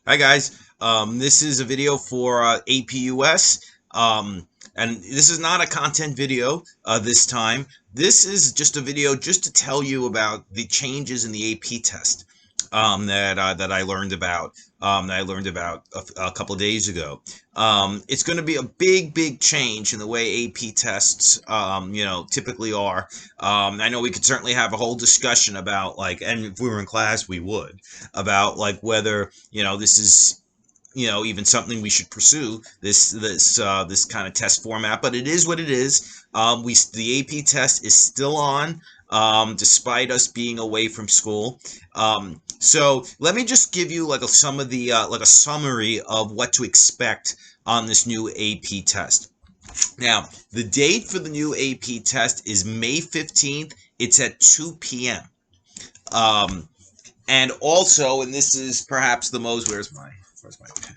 Hi guys, this is a video for APUS, and this is not a content video this time. This is just a video just to tell you about the changes in the AP test that I learned about a couple of days ago. It's going to be a big change in the way AP tests typically are. I know we could certainly have a whole discussion about and if we were in class we would, about whether this is even something we should pursue, this kind of test format. But it is what it is. The AP test is still on, despite us being away from school. So let me just give you some of the a summary of what to expect on this new AP test. Now, the date for the new AP test is May 15th. It's at 2 p.m. And also, and this is perhaps the most, where's my pen?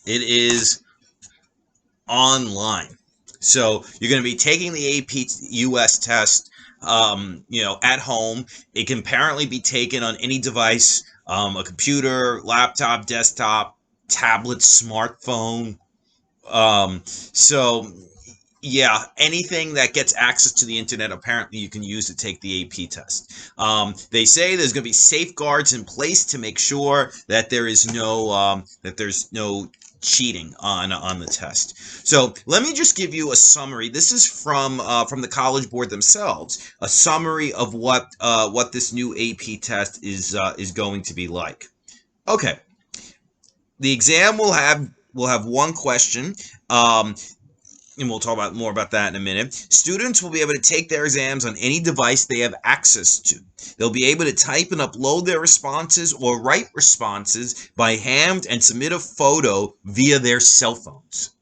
It is online. So you're going to be taking the AP US test, at home. It can apparently be taken on any device, a computer, laptop, desktop, tablet, smartphone. So yeah, anything that gets access to the internet, apparently you can use to take the AP test. They say there's going to be safeguards in place to make sure that there's no cheating on the test. So let me just give you a summary. This is from the College Board themselves, a summary of what this new AP test is going to be like. Okay, the exam will have one question. And we'll talk about more about that in a minute. Students will be able to take their exams on any device they have access to. They'll be able to type and upload their responses or write responses by hand and submit a photo via their cell phones.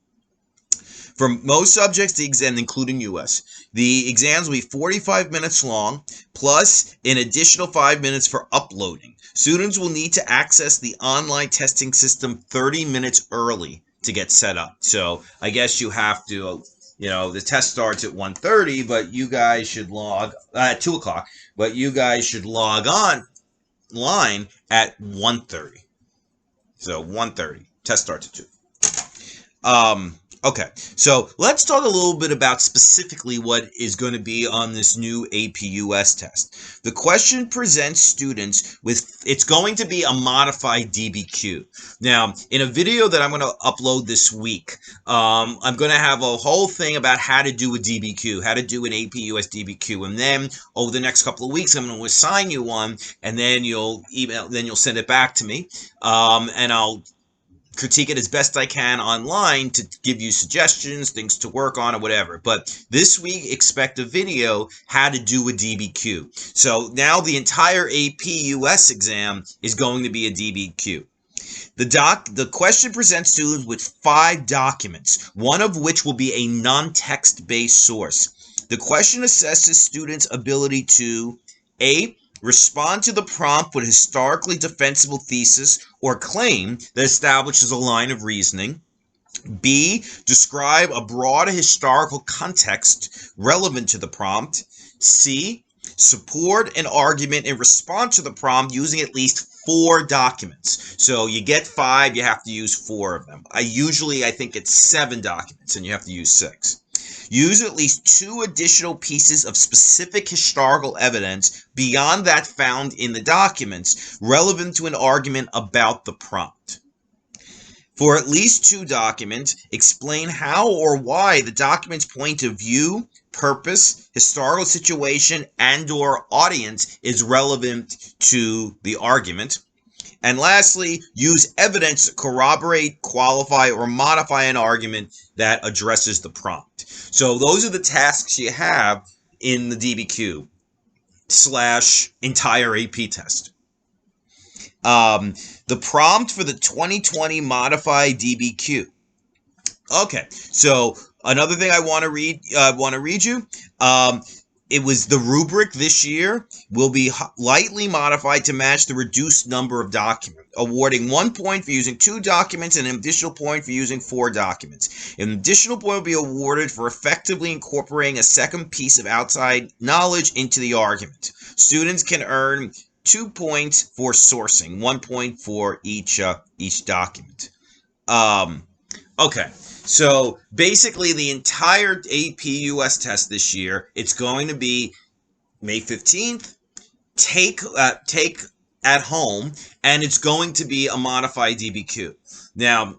For most subjects, the exam, including US, the exams will be 45 minutes long, plus an additional 5 minutes for uploading. Students will need to access the online testing system 30 minutes early to get set up. So I guess you have to, the test starts at 1:30, but you guys should log at 2 o'clock, but you guys should log online at 1:30. So 1:30, test starts at 2. Okay, so let's talk a little bit about specifically what is going to be on this new APUS test. The question presents students with, it's going to be a modified DBQ. Now, in a video that I'm going to upload this week, I'm going to have a whole thing about how to do a DBQ, how to do an APUS DBQ, and then over the next couple of weeks, I'm going to assign you one, and then you'll send it back to me, and I'll critique it as best I can online to give you suggestions, things to work on, or whatever. But this week, expect a video how to do a DBQ. So now the entire AP US exam is going to be a DBQ. The question presents students with 5 documents, one of which will be a non-text based source. The question assesses students' ability to A, respond to the prompt with a historically defensible thesis or claim that establishes a line of reasoning. B, describe a broad historical context relevant to the prompt. C, support an argument in response to the prompt using at least 4 documents. So you get 5, you have to use 4 of them. I think it's 7 documents, and you have to use 6. Use at least 2 additional pieces of specific historical evidence beyond that found in the documents relevant to an argument about the prompt. For at least 2 documents, explain how or why the document's point of view, purpose, historical situation, and/or audience is relevant to the argument. And lastly, use evidence to corroborate, qualify, or modify an argument that addresses the prompt. So those are the tasks you have in the DBQ / entire AP test. The prompt for the 2020 modified DBQ. Okay, so another thing I want to read you. it was the rubric this year will be lightly modified to match the reduced number of documents, awarding 1 point for using 2 documents and an additional point for using 4 documents. An additional point will be awarded for effectively incorporating a second piece of outside knowledge into the argument. Students can earn 2 points for sourcing, 1 point for each document. Okay. So basically, the entire AP US test this year, it's going to be May 15th, take at home, and it's going to be a modified DBQ. Now,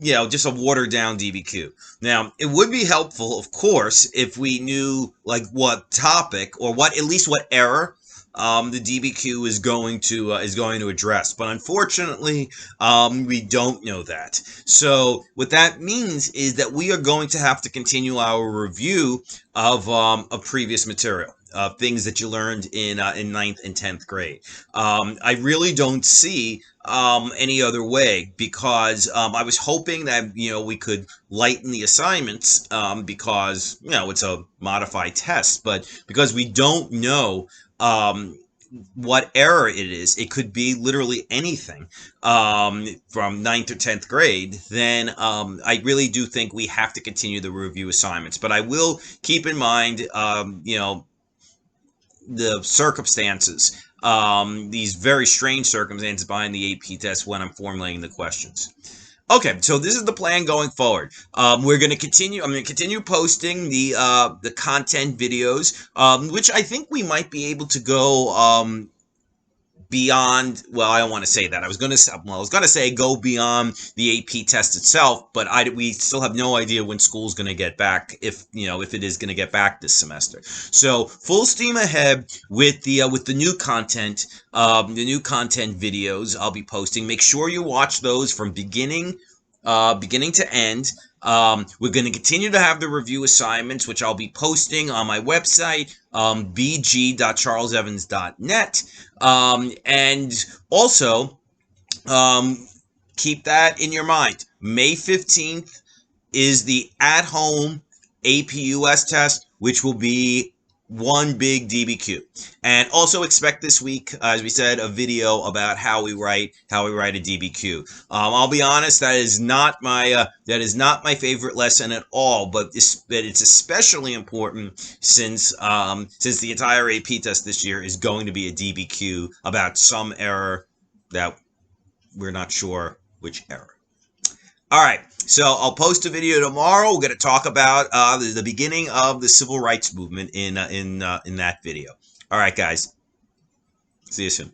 just a watered down DBQ. Now, it would be helpful, of course, if we knew like what topic or at least what error the DBQ is going to address, but unfortunately, we don't know that. So what that means is that we are going to have to continue our review of previous material. Things that you learned in 9th and 10th grade. I really don't see any other way, because I was hoping that we could lighten the assignments because it's a modified test, but because we don't know what error it is, it could be literally anything from 9th or 10th grade, then I really do think we have to continue the review assignments. But I will keep in mind the circumstances, these very strange circumstances behind the AP test when I'm formulating the questions. Okay, so this is the plan going forward. We're going to continue. I'm going to continue posting the content videos, which I think we might be able to go beyond. Well, I don't want to say that. I was going to say go beyond the AP test itself, but we still have no idea when school's going to get back, if it is going to get back this semester. So full steam ahead with the new content, videos I'll be posting. Make sure you watch those from beginning to end. We're going to continue to have the review assignments, which I'll be posting on my website, bg.charlesevans.net. And also, keep that in your mind. May 15th is the at-home AP US test, which will be one big DBQ. And also expect this week, as we said, a video about how we write a DBQ. I'll be honest, that is not my favorite lesson at all, but it's especially important since the entire AP test this year is going to be a DBQ about some error that we're not sure which error. All right, so I'll post a video tomorrow. We're going to talk about the beginning of the civil rights movement in that video. All right, guys. See you soon.